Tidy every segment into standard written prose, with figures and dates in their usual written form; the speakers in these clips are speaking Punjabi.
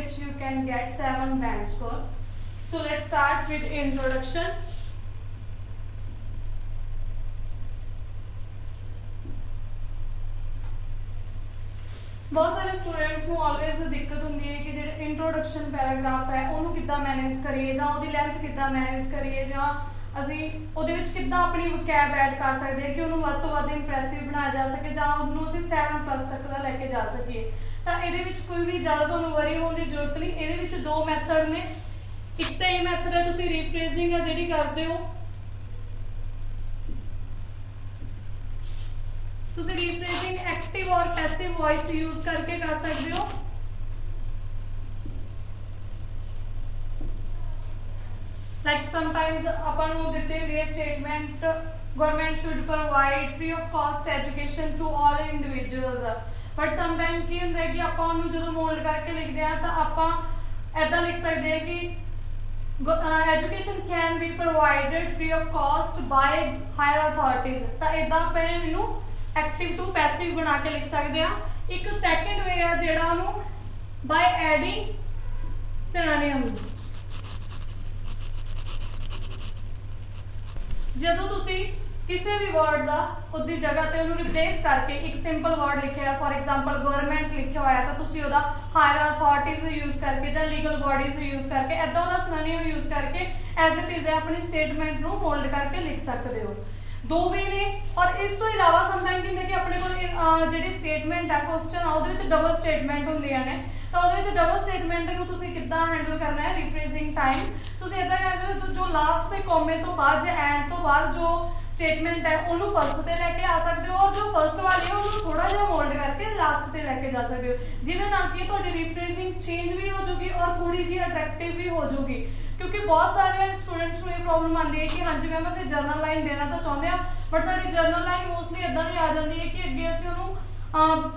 which you can get 7 band score. So let's start with introduction. बहुत सारे स्टूडेंट्स ਨੂੰ ਆਲਵੇਜ਼ ਦਿੱਕਤ ਹੁੰਦੀ ਹੈ ਕਿ ਜਿਹੜੇ ਇੰਟਰੋਡਕਸ਼ਨ ਪੈਰਾਗ੍ਰਾਫ ਹੈ ਉਹਨੂੰ ਕਿੱਦਾਂ ਮੈਨੇਜ ਕਰੀਏ ਜਾਂ ਉਹਦੀ ਲੈਂਥ ਕਿੱਦਾਂ ਮੈਨੇਜ ਕਰੀਏ ਜਾਂ ਅਸੀਂ ਉਹਦੇ ਵਿੱਚ ਕਿੱਦਾਂ ਆਪਣੀ ਵੋਕੈਬ ਐਡ ਕਰ ਸਕਦੇ ਹਾਂ ਕਿ ਉਹਨੂੰ ਵੱਧ ਤੋਂ ਵੱਧ ਇੰਪ੍ਰੈਸਿਵ ਬਣਾਇਆ ਜਾ ਸਕੇ ਜਾਂ ਉਹਨੂੰ ਅਸੀਂ 7+ ਤੱਕ ਦਾ ਲੈ ਕੇ ਜਾ ਸਕੀਏ। ਤਾਂ ਇਹਦੇ ਵਿੱਚ ਕੋਈ ਵੀ ਜ਼ਿਆਦਾ ਤੁਹਾਨੂੰ ਵਰੀ ਹੋਣ ਦੀ ਜ਼ਰੂਰਤ ਨਹੀਂ। ਇਹਦੇ ਵਿੱਚ ਦੋ ਮੈਥਡ ਨੇ। ਇੱਕ ਤਾਂ ਇਹ ਮੈਥਡ ਹੈ ਤੁਸੀਂ ਰੀਫਰੇਜ਼ਿੰਗ ਆ ਜਿਹੜੀ ਕਰਦੇ ਹੋ, ਤੁਸੀਂ ਰੀਫਰੇਜ਼ਿੰग ਐਕਟਿਵ ਔਰ ਪੈਸਿਵ ਵੌਇਸ ਯੂਜ਼ ਕਰਕੇ ਕਰ ਸਕਦੇ ਹੋ। ਲਾਈਕ ਸਮਟਾਈਮਸ ਆਪਾਂ ਨੂੰ ਦਿੱਤੇ ਗਏ statement government should provide free of cost education to all individuals, but sometime ਕੀ ਹੁੰਦਾ ਹੈ ਕਿ ਆਪਾਂ ਉਹਨੂੰ ਜਦੋਂ ਮੋਲਡ ਕਰਕੇ ਲਿਖਦੇ ਹਾਂ ਤਾਂ ਆਪਾਂ ਐਦਾਂ ਲਿਖ ਸਕਦੇ ਹਾਂ ਕਿ education can be provided free of cost by higher authorities। ਤਾਂ ਇਦਾਂ ਆਪਾਂ ਇਹਨੂੰ ਐਕਟਿਵ ਟੂ ਪੈਸਿਵ ਬਣਾ ਕੇ ਲਿਖ ਸਕਦੇ ਆ। ਇੱਕ ਸੈਕੰਡ ਵੇ ਆ ਜਿਹੜਾ ਉਹਨੂੰ by adding synonyms। ਜਦੋਂ ਤੁਸੀਂ ਕਿਸੇ ਵੀ ਵਰਡ ਦਾ ਉਹਦੀ ਜਗ੍ਹਾ ਤੇ ਉਹਨੂੰ ਰਿਪਲੇਸ ਕਰਕੇ ਇੱਕ ਸਿੰਪਲ ਵਰਡ ਲਿਖਿਆ, ਫॉर एग्जांपल ਗਵਰਨਮੈਂਟ ਲਿਖਿਆ ਹੋਇਆ, ਤਾਂ ਤੁਸੀਂ ਉਹਦਾ ਹਾਇਰ ਅਥਾਰਟੀਜ਼ ਯੂਜ਼ ਕਰਕੇ ਜਾਂ ਲੀਗਲ ਬੋਡੀਜ਼ ਯੂਜ਼ ਕਰਕੇ ਐਦਾਂ ਉਹਦਾ ਸਿਨੋਨਿਮ ਯੂਜ਼ ਕਰਕੇ ਐਜ਼ ਇਟ ਇਜ਼ ਆਪਣੀ ਸਟੇਟਮੈਂਟ ਨੂੰ ਹੋਲਡ ਕਰਕੇ ਲਿਖ ਸਕਦੇ ਹੋ। ਦੋ ਵੇ ਨੇ। ਔਰ ਇਸ ਤੋਂ ਇਲਾਵਾ ਸਮਟਾਈਮ ਕੀ ਹੁੰਦਾ ਕਿ ਆਪਣੇ ਕੋਲ ਜਿਹੜੀ ਸਟੇਟਮੈਂਟ ਹੈ ਕੁਐਸਚਨ ਆ ਉਹਦੇ ਵਿੱਚ ਡਬਲ ਸਟੇਟਮੈਂਟ ਹੁੰਦੀਆਂ ਨੇ, ਤਾਂ ਉਹਦੇ ਵਿੱਚ ਡਬਲ ਸਟੇਟਮੈਂਟ ਨੂੰ ਤੁਸੀਂ ਕਿੱਦਾਂ ਹੈਂਡਲ ਕਰਨਾ ਹੈ ਰੀਫਰੇਜ਼ਿੰਗ ਟਾਈਮ। ਤੁਸੀਂ ਇਦਾਂ ਕਰਦੇ ਜੋ ਲਾਸਟ ਤੇ ਕੋਮੇ ਤੋਂ ਬਾਅਦ ਜਾਂ ਐਂਡ ਤੋਂ ਬਾਅਦ ਜੋ ਸਟੇਟਮੈਂਟ ਹੈ ਉਹਨੂੰ ਫਸਟ ਤੇ ਲੈ ਕੇ ਆ ਸਕਦੇ ਹੋ, ਔਰ ਜੋ ਫਸਟ ਵਾਲੀ ਹੈ ਉਹਨੂੰ ਥੋੜਾ ਜਿਹਾ ਮੋਲਡ ਕਰਕੇ ਲਾਸਟ ਤੇ ਲੈ ਕੇ ਜਾ ਸਕਦੇ ਹੋ, ਜਿਹਦੇ ਨਾਲ ਕਿ ਤੁਹਾਡੀ ਰੀਫਰੇਜ਼ਿੰਗ ਚੇਂਜ ਵੀ ਹੋ ਜੂਗੀ ਔਰ ਥੋੜੀ ਜਿਹੀ ਅਟਰੈਕਟਿਵ ਵੀ ਹੋ ਜੂਗੀ। ਕਿਉਂਕਿ ਬਹੁਤ ਸਾਰੇ ਸਟੂਡੈਂਟਸ ਨੂੰ ਇਹ ਪ੍ਰੋਬਲਮ ਆਉਂਦੀ ਹੈ ਕਿ ਹਾਂਜੀ ਮੈਮ ਅਸੀਂ ਜਰਨਲ ਲਾਈਨ ਦੇਣਾ ਤਾਂ ਚਾਹੁੰਦੇ ਹਾਂ, ਬਟ ਸਾਡੀ ਜਰਨਲ ਲਾਈਨ ਮੋਸਟਲੀ ਇਦਾਂ ਦੀ ਆ ਜਾਂਦੀ ਹੈ ਕਿ ਅੱਗੇ ਅਸੀਂ ਉਹਨੂੰ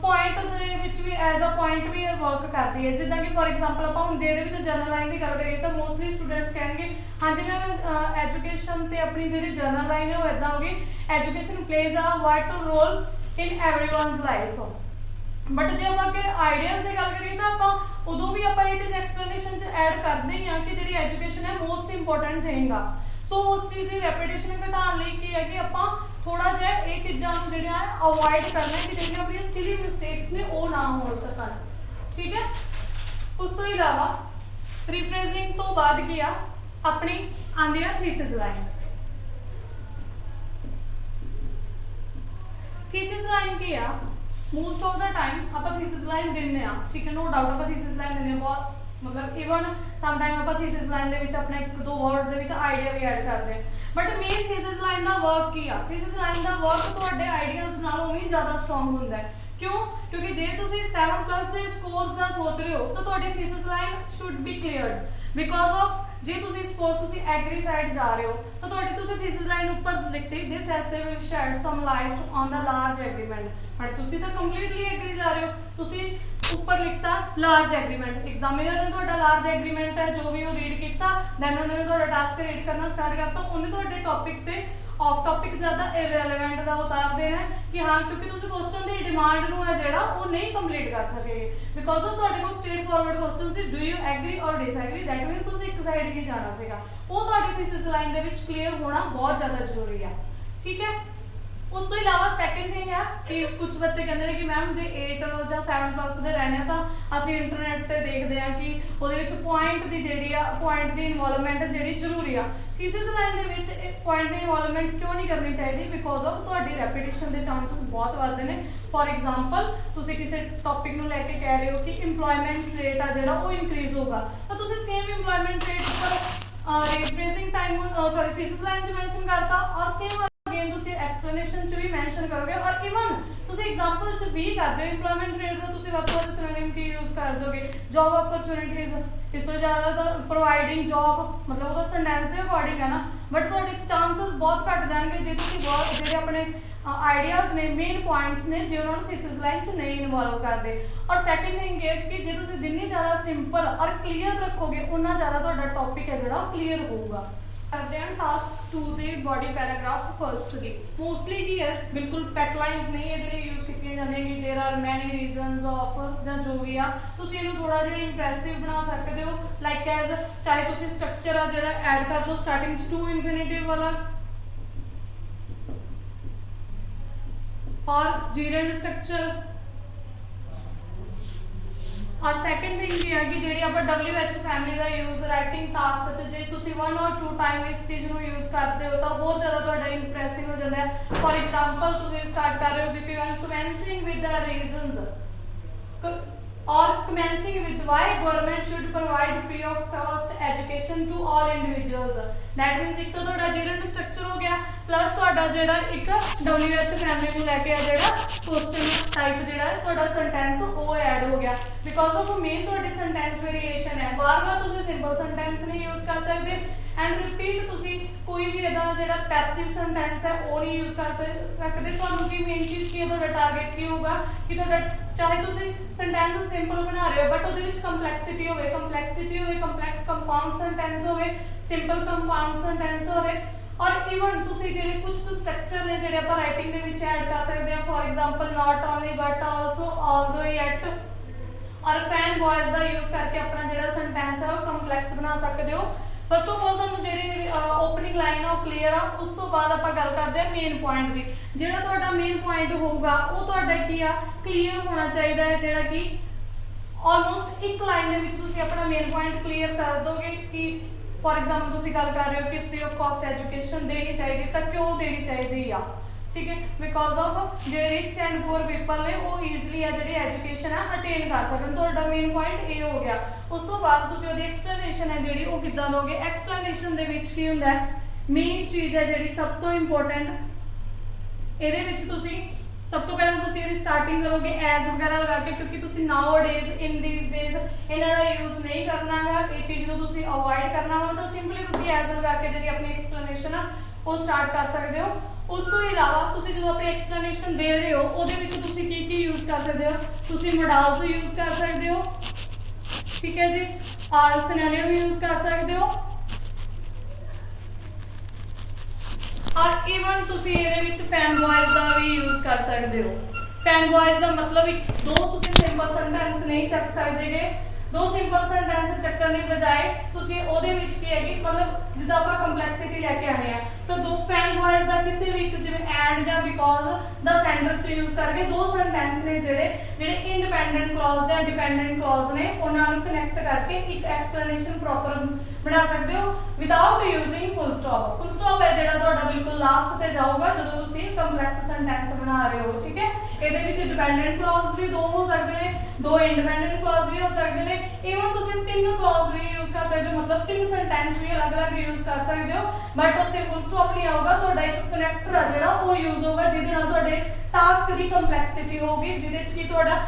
ਪੁਆਇੰਟ ਦੇ ਵਿੱਚ ਵੀ ਐਜ਼ ਅ ਪੁਆਇੰਟ ਵੀ ਵਰਕ ਕਰਦੀ ਹੈ। ਜਿੱਦਾਂ ਕਿ ਫॉर एग्जांपल ਆਪਾਂ ਹੁਣ ਜਿਹਦੇ ਵਿੱਚ ਜਰਨਲ ਲਾਈਨ ਦੀ ਗੱਲ ਕਰੀਏ ਤਾਂ ਮੋਸਟਲੀ ਸਟੂਡੈਂਟਸ ਕਹਿਣਗੇ ਹਾਂਜੀ ਮੈਮ ਐਜੂਕੇਸ਼ਨ ਤੇ ਆਪਣੀ ਜਿਹੜੀ ਜਰਨਲ ਲਾਈਨ ਹੈ ਉਹ ਇਦਾਂ ਹੋਗੀ, education plays a vital role in everyone's life. But ਜੇ ਆਪਾਂ ਅੱਗੇ ਆਈਡੀਆਜ਼ ਦੀ ਗੱਲ ਕਰੀਏ ਤਾਂ ਆਪਾਂ ਉਦੋਂ ਵੀ ਆਪਾਂ ਇਹ ਚੀਜ਼ ਐਕਸਪਲੇਨੇਸ਼ਨ 'ਚ ਐਡ ਕਰਦੇ ਹੀ ਹਾਂ ਕਿ ਜਿਹੜੀ ਐਜੂਕੇਸ਼ਨ ਹੈ ਮੋਸਟ ਇੰਪੋਰਟੈਂਟ ਥਿੰਗ ਆ। ਸੋ ਉਸ ਚੀਜ਼ ਦੀ ਰੈਪੀਟੇਸ਼ਨ ਘਟਾਉਣ ਲਈ ਕੀ ਹੈ ਕਿ ਆਪਾਂ ਥੋੜਾ ਜਿਹਾ ਇਹ ਚੀਜ਼ਾਂ ਨੂੰ ਜਿਹੜੀਆਂ ਅਵੋਇਡ ਕਰਨਾ ਕਿ ਜਿਹੜੀਆਂ ਆਪਣੀਆਂ ਸਿਲੀ ਮਿਸਟੇਕਸ ਨੇ ਉਹ ਨਾ ਹੋ ਸਕਣ। ਠੀਕ ਹੈ। ਉਸ ਤੋਂ ਇਲਾਵਾ ਰੀਫਰੇਜ਼ਿੰਗ ਤੋਂ ਬਾਅਦ ਕੀ ਆ ਆਪਣੀ ਆਉਂਦੀ ਆ ਥੀਸਿਸ ਲਾਈਨ। ਥੀਸਿਸ ਲਾਈਨ ਕੀ ਆ मोस्ट ऑफ द टाइम ਆਪਾਂ ਥੀਸਿਸ ਲਾਈਨ ਦਿੰਨੇ ਆ, ਠੀਕ ਹੈ, नो डाउट ਆਪਾਂ ਥੀਸਿਸ ਲਾਈਨ ਦਿੰਨੇ ਆ ਬਹੁਤ, ਮਤਲਬ ਇਵਨ ਸਮ ਟਾਈਮ ਆਪਾਂ ਥੀਸਿਸ ਲਾਈਨ ਦੇ ਵਿੱਚ ਆਪਣਾ ਇੱਕ ਦੋ ਵਰਡਸ ਦੇ ਵਿੱਚ ਆਈਡੀਆ ਵੀ ਐਡ ਕਰਦੇ ਆ। ਬਟ ਮੇਨ ਥੀਸਿਸ ਲਾਈਨ ਦਾ ਵਰਕ ਕੀ ਆ? ਥੀਸਿਸ ਲਾਈਨ ਦਾ ਵਰਕ ਤੁਹਾਡੇ ਆਈਡੀਆਜ਼ ਨਾਲੋਂ ਵੀ ਜ਼ਿਆਦਾ ਸਟਰੋਂਗ ਹੁੰਦਾ ਹੈ। ਕਿਉਂ? ਕਿਉਂਕਿ ਜੇ ਤੁਸੀਂ 7+ ਦੇ ਸਕੋਰਸ ਦਾ ਸੋਚ ਰਹੇ ਹੋ ਤਾਂ ਤੁਹਾਡੀ thesis line should be cleared because of ਜੇ ਤੁਸੀਂ ਸਪੋਜ਼ ਤੁਸੀਂ ਐਗਰੀ ਸਾਈਡ ਜਾ ਰਹੇ ਹੋ ਤਾਂ ਤੁਹਾਡੀ ਤੁਸੀਂ ਥੀਸਿਸ ਲਾਈਨ ਉੱਪਰ ਲਿਖਤੀ this essay will shed some light on the large agreement, but ਤੁਸੀਂ ਤਾਂ ਕੰਪਲੀਟਲੀ ਐਗਰੀ ਜਾ ਰਹੇ ਹੋ, ਤੁਸੀਂ ਉੱਪਰ ਲਿਖਤਾ ਲਾਰਜ ਐਗਰੀਮੈਂਟ। ਐਗਜ਼ਾਮੀਨਰ ਨੇ ਤੁਹਾਡਾ ਲਾਰਜ ਐਗਰੀਮੈਂਟ ਹੈ ਜੋ ਵੀ ਉਹ ਰੀਡ ਕੀਤਾ, ਦੈਨ ਉਹਨੇ ਤੁਹਾਡਾ ਟਾਸਕ ਰੀਡ ਕਰਨਾ ਸਟਾਰਟ ਕਰਤਾ, ਉਹਨੇ ਤੁਹਾਡੇ ਟੌਪਿਕ ਤੇ ਆਫ ਟੌਪਿਕ ਜ਼ਿਆਦਾ ਇਰਰੈਲੇਵੈਂਟ ਦਾ ਉਤਾਰ ਦੇਣਾ ਕਿ ਹਾਂ ਕਿਉਂਕਿ ਤੁਸੀਂ ਕੁਐਸਚਨ ਦੀ ਡਿਮਾਂਡ ਨੂੰ ਹੈ ਜਿਹੜਾ ਉਹ ਨਹੀਂ ਕੰਪਲੀਟ ਕਰ ਸਕੇਗੇ ਬਿਕੋਜ਼ ਆਫ ਤੁਹਾਡੇ ਕੋਲ ਸਟ੍ਰੇਟ ਫਾਰਵਰਡ ਕੁਐਸਚਨ ਸੀ, do you agree or disagree, that means ਤੁਸੀਂ ਇੱਕ ਸਾਈਡ ਹੀ ਜਾਣਾ ਸੀਗਾ। ਉਹ ਤੁਹਾਡੀ ਥੀਸਿਸ ਲਾਈਨ ਦੇ ਵਿੱਚ ਕਲੀਅਰ ਹੋਣਾ ਬਹੁਤ ਜ਼ਿਆਦਾ ਜ਼ਰੂਰੀ ਆ। ਠੀਕ ਹੈ। ਉਸ ਤੋਂ ਇਲਾਵਾ ਸੈਕੰਡ ਥਿੰਗ ਹੈ ਕਿ ਕੁਝ ਬੱਚੇ ਕਹਿੰਦੇ ਨੇ ਕਿ ਮੈਮ ਜੇ 8 ਜਾਂ 7+ ਦੇ ਲੈਣੇ ਆ ਤਾਂ ਅਸੀਂ ਇੰਟਰਨੈਟ ਤੇ ਦੇਖਦੇ ਆ ਕਿ ਉਹਦੇ ਵਿੱਚ ਪੁਆਇੰਟ ਦੀ ਜਿਹੜੀ ਆ ਪੁਆਇੰਟ ਦੀ ਇਨਵੋਲਵਮੈਂਟ ਜਿਹੜੀ ਜ਼ਰੂਰੀ ਆ। ਥੀਸਿਸ ਲਾਈਨ ਦੇ ਵਿੱਚ ਪੁਆਇੰਟ ਦੀ ਇਨਵੋਲਵਮੈਂਟ ਕਿਉਂ ਨਹੀਂ ਕਰਨੀ ਚਾਹੀਦੀ? ਬਿਕੋਜ਼ ਆਫ ਤੁਹਾਡੀ ਰੈਪੀਟੇਸ਼ਨ ਦੇ ਚਾਂਸਸ ਬਹੁਤ ਵੱਧਦੇ ਨੇ। ਫॉर एग्जांपल ਤੁਸੀਂ ਕਿਸੇ ਟੌਪਿਕ ਨੂੰ ਲੈ ਕੇ ਕਹਿ ਰਹੇ ਹੋ ਕਿ ਇੰਪਲੋਇਮੈਂਟ ਰੇਟ ਆ ਜਿਹੜਾ ਉਹ ਇਨਕਰੀਜ਼ ਹੋਗਾ, ਤਾਂ ਤੁਸੀਂ ਸੇਮ ਇੰਪਲੋਇਮੈਂਟ ਰੇਟ ਉੱਪਰ ਰੀਫਰੇਜ਼ਿੰਗ ਟਾਈਮ ਸੌਰੀ ਥੀਸਿਸ ਲਾਈਨ 'ਚ ਮੈਂਸ਼ਨ ਕਰਤਾ ਔਰ ਸੇਮ अगेन ਤੁਸੀਂ ਐਕਸਪਲੇਨੇਸ਼ਨ 'ਚ ਵੀ ਮੈਂਸ਼ਨ ਕਰੋਗੇ ਔਰ ਇਵਨ ਤੁਸੀਂ ਐਗਜ਼ਾਮਪਲ 'ਚ ਵੀ ਕਰਦੇ ਹੋ ਇੰਪਲੋਇਮੈਂਟ ਰੇਟ ਦਾ ਤੁਸੀਂ ਵੱਧ ਤੋਂ ਵੱਧ ਸਿਨੋਨਿਮ ਕੀ ਯੂਜ਼ ਕਰ ਦੋਗੇ? ਜੌਬ ਅਪਰਚੁਨਿਟੀਜ਼। ਇਸ ਤੋਂ ਜ਼ਿਆਦਾ ਤਾਂ ਪ੍ਰੋਵਾਈਡਿੰਗ ਜੌਬ ਮਤਲਬ ਉਹਦਾ ਸੈਂਟੈਂਸ ਦੇ ਅਕੋਰਡਿੰਗ ਹੈ ਨਾ, ਬਟ ਤੁਹਾਡੇ ਚਾਂਸਸ ਬਹੁਤ ਘੱਟ ਜਾਣਗੇ ਜੇ ਤੁਸੀਂ ਬਹੁਤ ਜਿਹੜੇ ਆਪਣੇ ਆਈਡੀਆਜ਼ ਨੇ ਮੇਨ ਪੁਆਇੰਟਸ ਨੇ ਜੇ ਉਹਨਾਂ ਨੂੰ ਥੀਸਿਸ ਲਾਈਨ 'ਚ ਨਹੀਂ ਇਨਵੋਲਵ ਕਰਦੇ। ਔਰ ਸੈਕੰਡ ਥਿੰਗ ਇਹ ਕਿ ਜੇ ਤੁਸੀਂ ਜਿੰਨੀ ਜ਼ਿਆਦਾ ਸਿੰਪਲ ਔਰ ਕਲੀਅਰ ਰੱਖੋਗੇ ਉਨਾ ਜ਼ਿਆਦਾ ਤੁਹਾਡਾ ਟੌਪਿਕ ਹੈ ਜਿਹੜਾ ਉਹ ਕਲੀਅਰ ਹੋਊਗਾ। ਕਰਦੇ ਹਾਂ ਟਾਸਕ 2 ਦੇ ਬੋਡੀ ਪੈਰਾਗ੍ਰਾਫ ਫਰਸਟ ਦੀ। ਮੋਸਟਲੀ ਕੀ ਹੈ, ਬਿਲਕੁਲ ਪੈਟ ਲਾਈਨਸ ਨਹੀਂ ਇਹਦੇ ਲਈ ਯੂਜ਼ ਕੀਤੀਆਂ ਜਾਂਦੀਆਂ ਕਿ there are many reasons of ਜਾਂ ਜੋ ਵੀ ਆ। ਤੁਸੀਂ ਇਹਨੂੰ ਥੋੜਾ ਜਿਹਾ ਇੰਪ੍ਰੈਸਿਵ ਬਣਾ ਸਕਦੇ ਹੋ, ਲਾਈਕ ਐਜ਼ ਚਾਹੇ ਤੁਸੀਂ ਸਟਰਕਚਰ ਆ ਜਿਹੜਾ ਐਡ ਕਰ ਦਿਓ ਸਟਾਰਟਿੰਗ 'ਚ ਟੂ ਇਨਫਿਨਿਟਿਵ ਵਾਲਾ और जीरेंड स्ट्रक्चर। और सैकेंड थिंग की है कि जी आप WH फैमिली का यूज राइटिंग टास्क जे तुसी 1 और 2 टाइम इस चीज़ को यूज करते हो तो बहुत ज़्यादा इंप्रेसिव हो जाता है। फॉर एग्जाम्पल तुसी स्टार्ट कर रहे हो BP one commencing with the reasons और commencing with why government should provide free of cost education to all individuals. That means एक तो ਤੁਹਾਡਾ जीरेंड स्ट्रक्चर हो गया प्लस ਤੁਹਾਡਾ ਜਿਹੜਾ ਇੱਕ WH फैमिली ਨੂੰ ਲੈ ਕੇ ਆ ਜਿਹੜਾ क्वेश्चन टाइप ਜਿਹੜਾ ਤੁਹਾਡਾ सेंटेंस ਉਹ ऐड हो गया बिकॉज ऑफ मेन ਤੁਹਾਡੀ सेंटेंस वेरिएशन है। बार-बार ਤੁਸੀਂ सिंपल सेंटेंस नहीं यूज कर सकते एंड रिपीट ਤੁਸੀਂ ਕੋਈ ਵੀ ਇਹਦਾ ਜਿਹੜਾ ਪੈਸਿਵ सेंटेंस है ਉਹ नहीं यूज कर सकते। ਤੁਹਾਨੂੰ ਕੀ ਮੇਨ ਚੀਜ਼ ਕੀ ਹੈ, ਤੁਹਾਡਾ ਟਾਰਗੇਟ ਕੀ ਹੋਊਗਾ ਕਿ ਤੁਹਾਡਾ ਚਾਹੇ ਤੁਸੀਂ सेंटेंस सिंपल बना रहे हो बट ਉਹਦੇ ਵਿੱਚ ਕੰਪਲੈਕਸਿਟੀ ਹੋਵੇ ਕੰਪਲੈਕਸ ਕੰਪਾਊਂਡ सेंटेंस ਹੋਵੇ ਸਿੰਪਲ ਕੰਪਾਊਂਡ सेंटेंस ਹੋਵੇ और इवन ਤੁਸੀਂ ਜਿਹੜੇ ਕੁਝ ਸਟਰਕਚਰ ਨੇ ਜਿਹੜੇ ਆਪਾਂ ਰਾਈਟਿੰਗ ਦੇ ਵਿੱਚ ਐਡ ਕਰ ਸਕਦੇ ਹਾਂ। For example not only but also although yet और फैन बॉयज ਦਾ यूज करके अपना ਜਿਹੜਾ सेंटेंस है वो ਕੰਪਲੈਕਸ ਬਣਾ ਸਕਦੇ ਹੋ। फस्ट ऑफ ऑल ਤੁਹਾਨੂੰ ਜਿਹੜੀ ਓਪਨਿੰਗ ਲਾਈਨ ਆ ਉਹ ਕਲੀਅਰ ਆ। ਉਸ ਤੋਂ ਬਾਅਦ ਆਪਾਂ ਗੱਲ ਕਰਦੇ ਹਾਂ ਮੇਨ ਪੁਆਇੰਟ ਦੀ। ਜਿਹੜਾ ਤੁਹਾਡਾ ਮੇਨ ਪੁਆਇੰਟ ਹੋਊਗਾ ਉਹ ਤੁਹਾਡਾ ਕੀ ਆ ਕਲੀਅਰ ਹੋਣਾ ਚਾਹੀਦਾ ਹੈ, ਜਿਹੜਾ ਕਿ ਆਲਮੋਸਟ ਇੱਕ ਲਾਈਨ ਦੇ ਵਿੱਚ ਤੁਸੀਂ ਆਪਣਾ ਮੇਨ ਪੁਆਇੰਟ ਕਲੀਅਰ ਕਰ ਦੋਗੇ ਕਿ फॉर एग्जाम्पल ਤੁਸੀਂ ਗੱਲ ਕਰ ਰਹੇ ਹੋ ਕਿ फ्री ऑफ कॉस्ट एजुकेशन देनी चाहिए ਤਾਂ ਕਿਉਂ ਦੇਣੀ ਚਾਹੀਦੀ ਆ, ठीक है, बिकॉज ऑफ जो रिच एंड पुअर पीपल ने वो ईजिली है जी एजुकेशन है अटेन कर सकन। तो मेन पॉइंट ये हो गया। उस तो बाद तुसी ओदी एक्सप्लेनेशन है जी वो किद्दां दोगे। एक्सप्लेनेशन दे विच की हुंदा है मेन चीज़ है जी सब तो इंपॉर्टेंट ਇਹਦੇ ਵਿੱਚ ਤੁਸੀਂ सब तो पहले तुसी ਇਹਦੀ स्टार्टिंग करोगे एज वगैरह लगा के क्योंकि तुसी now days in these days ਇਹਨਾਂ ਦਾ यूज नहीं करना है, ये चीज़ ਨੂੰ ਤੁਸੀਂ अवॉइड करना है। तो सिंपली तुसी एज लगा के ਜਿਹੜੀ अपनी एक्सप्लेनेशन है वो स्टार्ट कर सकते हो। उस तो इलावा तुसी जो अपनी एक्सप्लेनेशन दे रहे हो ਉਹਦੇ ਵਿੱਚ ਤੁਸੀਂ ਕੀ यूज कर सकते हो, तुसी मॉडल्स यूज कर सकते हो, ठीक है जी, और सिनेरियो भी यूज कर सकते हो और इवन तुसी ਇਹਦੇ ਵਿੱਚ फैन बॉयज ਦਾ भी यूज कर सकते हो। फैन बॉयज ਦਾ मतलब ਇੱਕ ਦੋ ਤੁਸੀਂ ਸਿੰਪਲ ਸੈਂਟੈਂਸ ਨਹੀਂ ਚੱਕ ਸਕਦੇਗੇ। दो सिंपल सेंटेंस चक्कर की बजाय तुसी ओदे विच की हैगी मतलब जिद्दां आपां कंपलैक्सिटी लेके आने हैं तो दो फैन बॉयज दा किसी भी एक जिवें एंड या बिकॉज द सेंटर च यूज करके दो सेंटेंस ने जेडे इंडिपेंडेंट क्लॉज या डिपेंडेंट क्लॉज ने उन्हां नूं कनैक्ट करके एक एक्सप्लेनेशन प्रॉपर बना सकते हो without using full stop. Full stop है जेड़ा तुहाडा बिल्कुल लास्ट ते जाऊगा जदों तुसी कंपलैक्स सेंटेंस बना रहे हो, ठीक है। इहदे विच डिपेंडेंट क्लॉज भी दो हो सकदे ने, दो इंडिपेंडेंट क्लॉज भी हो सकदे ने, इवन तुसी तीन क्लॉज भी यूज कर सकते हो मतलब तीन सेंटेंस भी अलग अलग यूज कर सकते हो बट उत्थे फुल स्टॉप नहीं आऊगा। तुहाडा एक कनेक्टर है जेड़ा वो यूज होगा जिहदे नाल तुहाडे टास्क की कंपलैक्सिटी होगी जिहदे च कि तुहाडा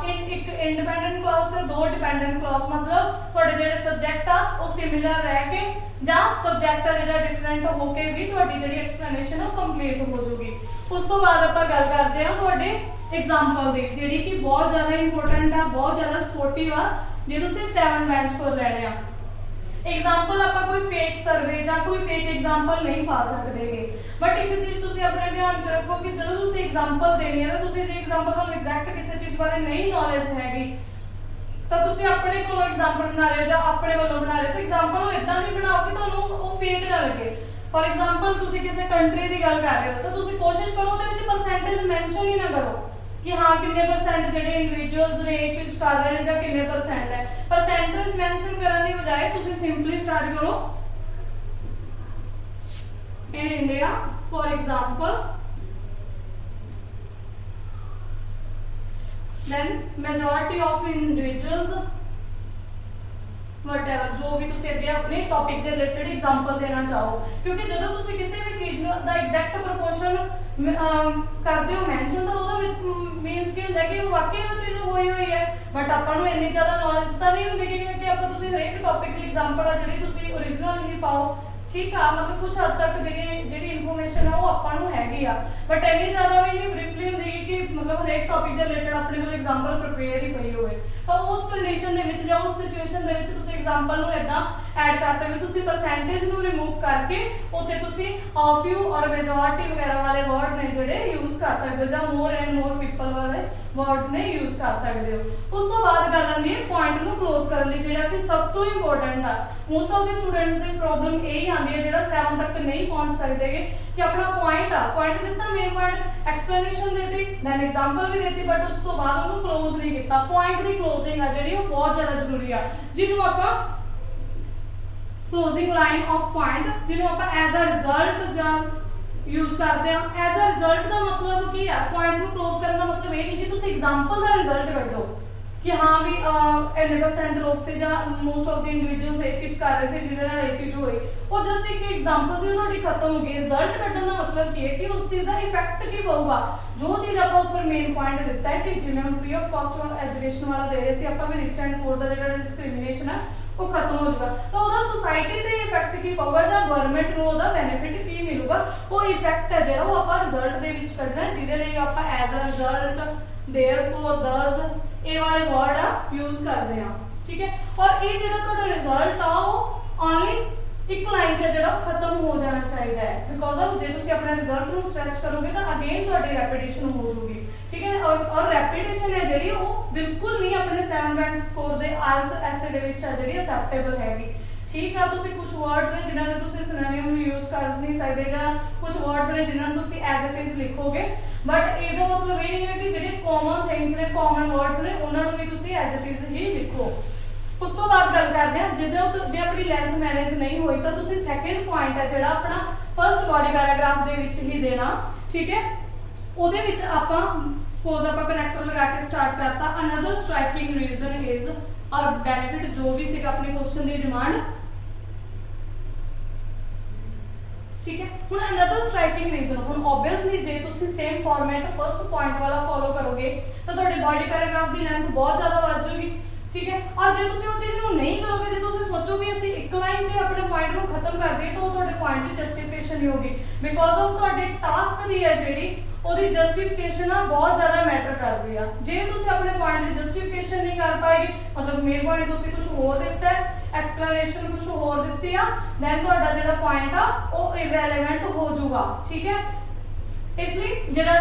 एक इंडिपेंडेंट क्लॉज ते दो डिपेंडेंट क्लॉज मतलब तुहाडे जेहड़े सब्जेक्ट आ वो सिमिलर रह के ਜਾਂ सब्जेक्ट ਆ ਜਿਹੜਾ डिफरेंट हो के भी ਤੁਹਾਡੀ ਜਿਹੜੀ एक्सप्लेनेशन ਉਹ ਕੰਪਲੀਟ ਹੋ ਜਾਊਗੀ। ਉਸ ਤੋਂ ਬਾਅਦ ਆਪਾਂ ਗੱਲ ਕਰਦੇ ਹਾਂ ਤੁਹਾਡੇ एग्जांपल ਦੀ ਜਿਹੜੀ ਕਿ ਬਹੁਤ ਜ਼ਿਆਦਾ ਇੰਪੋਰਟੈਂਟ ਆ, ਬਹੁਤ ਜ਼ਿਆਦਾ ਸਪੋਰਟਿਵ ਆ ਜੇ ਤੁਸੀਂ 7 ਬੈਂਡ ਸਕੋਰ ਲੈਣੇ ਆ। एग्जांपल ਆਪਾਂ ਕੋਈ ਫੇਕ ਸਰਵੇ ਜਾਂ ਕੋਈ ਫੇਕ एग्जांपल ਨਹੀਂ ਪਾ ਸਕਦੇਗੇ ਬਟ ਇੱਕ ਚੀਜ਼ ਤੁਸੀਂ ਆਪਣੇ ਧਿਆਨ ਚ ਰੱਖੋ ਕਿ ਜਦੋਂ ਤੁਸੀਂ एग्जांपल ਦੇਣੀ ਹੈ ਤਾਂ ਤੁਸੀਂ ਜੇ एग्जांपल ਤੁਹਾਨੂੰ ਐਗਜ਼ੈਕਟ ਕਿਸੇ ਚੀਜ਼ ਬਾਰੇ ਨਹੀਂ ਨੌਲੇਜ ਹੈਗੀ ਤਾਂ ਤੁਸੀਂ ਆਪਣੇ ਕੋਲੋਂ एग्जांपल ਬਣਾ ਰਹੇ ਹੋ ਜਾਂ ਆਪਣੇ ਵੱਲੋਂ ਬਣਾ ਰਹੇ ਹੋ ਤਾਂ एग्जांपल ਉਹ ਇਦਾਂ ਨਹੀਂ ਬਣਾਓ ਕਿ ਤੁਹਾਨੂੰ ਉਹ ਫੇਕ ਨਾ ਲੱਗੇ। ਫॉर एग्जांपल ਤੁਸੀਂ ਕਿਸੇ ਕੰਟਰੀ ਦੀ ਗੱਲ ਕਰ ਰਹੇ ਹੋ ਤਾਂ ਤੁਸੀਂ ਕੋਸ਼ਿਸ਼ ਕਰੋ ਉਹਦੇ ਵਿੱਚ ਪਰਸੈਂਟੇਜ ਮੈਂਸ਼ਨ ਹੀ ਨਾ ਕਰੋ कि हाँ किन्ने परसेंट ਜਿਹੜੇ ਇੰਡੀਵਿਜੂਅਲਸ ਨੇ ਇਹ ਚੀਜ਼ ਕਰ ਰਹੇ ਨੇ ਜਾਂ ਕਿੰਨੇ ਪਰਸੈਂਟ ਹੈ। ਪਰਸੈਂਟੇਜ ਮੈਂਸ਼ਨ ਕਰਨ ਦੀ ਬਜਾਏ ਤੁਸੀਂ ਸਿੰਪਲੀ ਸਟਾਰਟ ਕਰੋ in India for example then majority of individuals whatever जो भी तुसी अगे अपने टॉपिक के रिलेटेड एग्जांपल देना चाहो क्योंकि जब तुसी किसी भी चीज दा एग्जैक्ट प्रोपोर्शन करते हो मेंशन तो ਉਹਦਾ मींस ਕੀ ਹੁੰਦਾ ਕਿ ਵਾਕਈ ਉਹ ਚੀਜ਼ ਹੋਈ ਹੋਈ ਹੈ ਬਟ ਆਪਾਂ ਨੂੰ ਇੰਨੀ ਜ਼ਿਆਦਾ ਨੌਲੇਜ ਤਾਂ ਨਹੀਂ ਹੁੰਦੀ ਕਿ ਆਪਾਂ ਤੁਸੀਂ ਹਰ ਇੱਕ ਟੌਪਿਕ ਦੀ ਐਗਜ਼ਾਮਪਲ ਆ ਜਿਹੜੀ ਤੁਸੀਂ ओरिजिनल ਨਹੀਂ ਪਾਓ ठीक है, मतलब कुछ हद तक ਜਿਹੜੀ ਇਨਫੋਰਮੇਸ਼ਨ ਹੈ ਉਹ ਆਪਾਂ ਨੂੰ ਹੈਗੀ ਆ, ਬਟ ਇੰਨੀ ਜ਼ਿਆਦਾ ਵੀ ਨਹੀਂ ਬਰੀਫਲੀ ਹੁੰਦੀ ਕਿ मतलब ਹਰੇਕ ਟੌਪਿਕ ਦੇ ਰਿਲੇਟਡ ਆਪਣੇ ਕੋਲ ਐਗਜ਼ਾਮਪਲ ਪ੍ਰਿਪੇਅਰ ਹੀ ਪਈ ਹੋਵੇ। ਤਾਂ ਉਸ ਕੰਡੀਸ਼ਨ ਦੇ ਵਿੱਚ ਜਾਂ ਉਸ ਸਿਚੁਏਸ਼ਨ ਦੇ ਵਿੱਚ ਤੁਸੀਂ ਐਗਜ਼ਾਮਪਲ ਨੂੰ ਇਦਾਂ ਐਡ ਕਰ ਸਕਦੇ ਹੋ, ਤੁਸੀਂ ਪਰਸੈਂਟੇਜ ਨੂੰ ਰਿਮੂਵ ਕਰਕੇ ਉੱਥੇ ਤੁਸੀਂ ਆ ਫਿਊ ਔਰ ਮੈਜੋਰਿਟੀ ਵਗੈਰਾ ਵਾਲੇ ਵਰਡ ਨੇ ਜਿਹੜੇ ਯੂਜ਼ ਕਰ ਸਕਦੇ ਹੋ, ਜਾਂ ਮੋਰ ਐਂਡ ਮੋਰ ਪੀਪਲ ਵਾਲੇ वर्ड्स ने यूज कर सकते हो। उस तो बाद गल आती है पॉइंट ਨੂੰ क्लोज ਕਰਨ ਦੀ, ਜਿਹੜਾ ਕਿ ਸਭ ਤੋਂ ਇੰਪੋਰਟੈਂਟ ਆ। ਮੋਸਟ ਆਫ ਦੇ ਸਟੂਡੈਂਟਸ ਦੀ ਪ੍ਰੋਬਲਮ ਇਹ ਹੀ ਆਉਂਦੀ ਹੈ ਜਿਹੜਾ 7 ਤੱਕ ਨਹੀਂ ਪਹੁੰਚ ਸਕਦੇਗੇ ਕਿ ਆਪਣਾ ਪੁਆਇੰਟ ਦਿੱਤਾ, ਮੇਨ ਪੁਆਇੰਟ ਐਕਸਪਲੇਨੇਸ਼ਨ ਦੇਤੀ, ਦੈਨ ਐਗਜ਼ਾਮਪਲ ਵੀ ਦੇਤੀ, ਬਟ ਉਸ ਤੋਂ ਬਾਅਦ ਉਹਨੂੰ ਕਲੋਜ਼ ਨਹੀਂ ਕੀਤਾ। ਪੁਆਇੰਟ ਦੀ ਕਲੋਜ਼ਿੰਗ ਆ ਜਿਹੜੀ ਉਹ ਬਹੁਤ ਜ਼ਿਆਦਾ ਜ਼ਰੂਰੀ ਆ, ਜਿਹਨੂੰ ਆਪਾਂ ਕਲੋਜ਼ਿੰਗ ਲਾਈਨ ਆਫ ਪੁਆਇੰਟ, ਜਿਹਨੂੰ ਆਪਾਂ ਐਜ਼ ਅ ਰਿਜ਼ਲਟ ਜਾਂ यूज करते हैं। एज अ रिजल्ट का मतलब की है, पॉइंट को क्लोज करने का मतलब ये नहीं कि तुम एग्जाम्पल का रिजल्ट कढो कि हाँ भी इन्ने परसेंट लोग से या मोस्ट ऑफ द इंडिविजुअल्स ये चीज कर रहे थे जिहदे नाल ये चीज होई, वो जस्ट एक एग्जाम्पल से ਤੁਹਾਡੀ खत्म हो गई। रिजल्ट कढन का मतलब की है कि उस चीज का इफेक्ट की पऊगा, जो चीज आप ऊपर मेन पॉइंट दिता है कि जिवें हम फ्री ऑफ कॉस्ट एजुकेशन वाला दे रहे सी ਆਪਾਂ भी रिच एंड पुअर ਦਾ ਜਿਹੜਾ डिस्क्रिमिनेशन है वो खत्म हो जाएगा, तो ਉਹਦਾ सोसाइटी ਤੇ ਇਫੈਕਟ ਕੀ ਪਊਗਾ ਜਾਂ ਗਵਰਨਮੈਂਟ ਨੂੰ ਉਹਦਾ ਬੈਨੀਫਿਟ ਕੀ ਮਿਲੂਗਾ, ਉਹ ਇਫੈਕਟ ਹੈ ਜਿਹੜਾ ਉਹ ਆਪਾਂ ਰਿਜ਼ਲਟ ਦੇ ਵਿੱਚ ਕੱਢਣਾ, ਜਿਹਦੇ ਲਈ ਆਪਾਂ as a result, therefore, thus ਇਹ ਵਾਲੇ ਵਰਡ ਆ ਯੂਜ਼ ਕਰਦੇ ਆ। ਠੀਕ ਹੈ, ਔਰ ਇਹ ਜਿਹੜਾ ਤੁਹਾਡਾ ਰਿਜ਼ਲਟ ਆ ਉਹ ਓਨਲੀ ਇੱਕ ਲਾਈਨ 'ਚ ਜਿਹੜਾ ਖਤਮ ਹੋ ਜਾਣਾ ਚਾਹੀਦਾ ਹੈ, ਬਿਕੋਜ਼ ਆਫ ਜੇ ਤੁਸੀਂ ਆਪਣੇ ਰਿਜ਼ਲਟ ਨੂੰ ਸਟ੍ਰੈਚ ਕਰੋਗੇ ਤਾਂ ਅਗੇਨ ਤੁਹਾਡੀ ਰੈਪੀਟੀਸ਼ਨ ਹੋ ਜੂਗੀ। ਠੀਕ ਹੈ, ਔਰ ਰੈਪੀਟੀਸ਼ਨ ਹੈ ਜਿਹੜੀ ਉਹ ਬਿਲਕੁਲ ਨਹੀਂ ਆਪਣੇ 7 ਬੈਂਡ ਸਕੋਰ ਦੇ ਆਇਲਸ ਐਸੇ ਦੇ ਵਿੱਚ ਆ ਜਿਹੜੀ ਅਸੈਪਟੇਬਲ ਹੈਗੀ। ਠੀਕ ਆ, ਤੁਸੀਂ ਕੁਝ ਵਰਡਸ ਨੇ ਜਿਨ੍ਹਾਂ ਦੇ ਤੁਸੀਂ ਸਿਨੋਨਿਮ ਯੂਜ਼ ਕਰ ਨਹੀਂ ਸਕਦੇ, ਜਾਂ ਕੁਝ ਵਰਡਸ ਨੇ ਜਿਨ੍ਹਾਂ ਨੂੰ ਤੁਸੀਂ ਐਜ਼ ਇਟ ਇਜ਼ ਲਿਖੋਗੇ, ਬਟ ਇਹਦਾ ਮਤਲਬ ਇਹ ਨਹੀਂ ਹੈ ਕਿ ਜਿਹੜੇ ਕਾਮਨ ਥਿੰਗਸ ਨੇ, ਕਾਮਨ ਵਰਡਸ ਨੇ, ਉਹਨਾਂ ਨੂੰ ਵੀ ਤੁਸੀਂ ਐਜ਼ ਇਟ ਇਜ਼ ਹੀ ਲਿਖੋ। ਉਸ ਤੋਂ ਬਾਅਦ ਗੱਲ ਕਰਦੇ ਹਾਂ, ਜੇ ਆਪਣੀ ਲੈਂਥ ਮੈਨੇਜ ਨਹੀਂ ਹੋਈ ਤਾਂ ਤੁਸੀਂ ਸੈਕੰਡ ਪੁਆਇੰਟ ਹੈ ਜਿਹੜਾ ਆਪਣਾ ਫਰਸਟ ਬੋਡੀ ਪੈਰਾਗ੍ਰਾਫ ਦੇ ਵਿੱਚ ਹੀ ਦੇਣਾ। ਠੀਕ ਹੈ, ਉਹਦੇ ਵਿੱਚ ਆਪਾਂ ਸਪੋਜ਼ ਆਪਾਂ ਕਨੈਕਟਰ ਲਗਾ ਕੇ ਸਟਾਰਟ ਕਰਤਾ, ਅਨਦਰ ਸਟ੍ਰਾਈਕਿੰਗ ਰੀਜ਼ਨ ਇਜ਼, ਔਰ ਬੈਨੀਫਿਟ ਜੋ ਵੀ ਸੀਗਾ ਆਪਣੀ ਕੁਐਸਚਨ ਦੀ ਡਿਮਾਂਡ। ठीक है, ਹੁਣ ਅਨਦਰ ਸਟ੍ਰਾਈਕਿੰਗ ਰੀਜ਼ਨ, ਹੁਣ ਆਬਵੀਅਸਲੀ ਜੇ ਤੁਸੀਂ ਸੇਮ ਫਾਰਮੈਟ ਫਰਸਟ ਪੁਆਇੰਟ ਵਾਲਾ ਫੋਲੋ ਕਰੋਗੇ ਤਾਂ ਤੁਹਾਡੀ ਬੋਡੀ ਪੈਰਾਗ੍ਰਾਫ ਦੀ ਲੈਂਥ ਬਹੁਤ ਜ਼ਿਆਦਾ ਵੱਧ ਜਾਊਗੀ। ਠੀਕ ਹੈ, ਔਰ ਜੇ ਤੁਸੀਂ ਉਹ ਚੀਜ਼ ਨੂੰ ਨਹੀਂ ਕਰੋਗੇ, ਜੇ ਤੁਸੀਂ ਸੋਚੋ ਵੀ ਅਸੀਂ ਇੱਕ ਲਾਈਨ 'ਚ ਆਪਣੇ ਪੁਆਇੰਟ ਨੂੰ ਖਤਮ ਕਰ ਦਈਏ, ਤਾਂ ਉਹ ਤੁਹਾਡੇ ਪੁਆਇੰਟ ਦੀ ਜਸਟੀਫਿਕੇਸ਼ਨ ਨਹੀਂ ਹੋਗੀ, ਬਿਕੋਜ਼ ਆਫ ਤੁਹਾਡੇ ਟਾਸਕ ਦੀ ਹੈ ਜਿਹੜੀ ਉਹਦੀ ਜਸਟੀਫਿਕੇਸ਼ਨ ਆ ਬਹੁਤ ਜ਼ਿਆਦਾ ਮੈਟਰ ਕਰਦੀ ਆ। ਜੇ ਤੁਸੀਂ ਆਪਣੇ ਪੁਆਇੰਟ ਦੀ ਜਸਟੀਫਿਕੇਸ਼ਨ ਨਹੀਂ ਕਰ ਪਾਏਗੇ, ਮਤਲਬ ਮੇਨ ਪੁਆਇੰਟ ਤੁਸੀਂ ਕੁਝ ਹੋਰ ਦਿੱਤਾ ਹੈ, ਐਕਸਪਲੇਨੇਸ਼ਨ ਕੁਝ ਹੋਰ ਦਿੱਤੀ ਆ, ਦੈਨ ਤੁਹਾਡਾ ਜਿਹੜਾ ਪੁਆਇੰਟ ਆ ਉਹ ਇਰਰੈਲੇਵੈਂਟ ਹੋ ਜਾਊਗਾ। ਠੀਕ ਹੈ, ਇਸ ਲਈ ਜਿਹੜਾ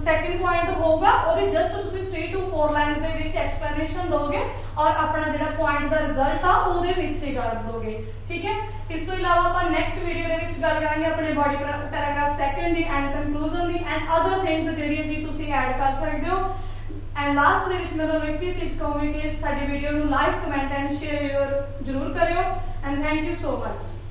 ਸੈਕੰਡ ਪੁਆਇੰਟ ਹੋਊਗਾ ਉਹਦੀ ਜਸਟ ਤੁਸੀਂ 3 to 4 ਲਾਈਨਸ ਦੇ ਵਿੱਚ ਐਕਸਪਲੇਨੇਸ਼ਨ ਦੋਗੇ, ਔਰ ਆਪਣਾ ਜਿਹੜਾ ਪੁਆਇੰਟ ਦਾ ਰਿਜ਼ਲਟ ਆ ਉਹਦੇ ਵਿੱਚ ਹੀ ਕਰ ਦੋਗੇ। ਠੀਕ ਹੈ, ਇਸ ਤੋਂ ਇਲਾਵਾ ਆਪਾਂ ਨੈਕਸਟ ਵੀਡੀਓ ਦੇ ਵਿੱਚ ਗੱਲ ਕਰਾਂਗੇ ਆਪਣੇ body paragraph second the and conclusion the and other things ਜਿਹੜੀਆਂ ਕਿ ਤੁਸੀਂ ਐਡ ਕਰ ਸਕਦੇ ਹੋ। ਐਂਡ ਲਾਸਟ ਦੇ ਵਿੱਚ ਮੈਂ ਤੁਹਾਨੂੰ ਇੱਕ ਹੀ ਚੀਜ਼ ਕਹੂੰਗੀ ਕਿ ਸਾਡੀ ਵੀਡੀਓ ਨੂੰ ਲਾਈਕ, ਕਮੈਂਟ ਐਂਡ ਸ਼ੇਅਰ ਜ਼ਰੂਰ ਕਰਿਓ, and thank you so much.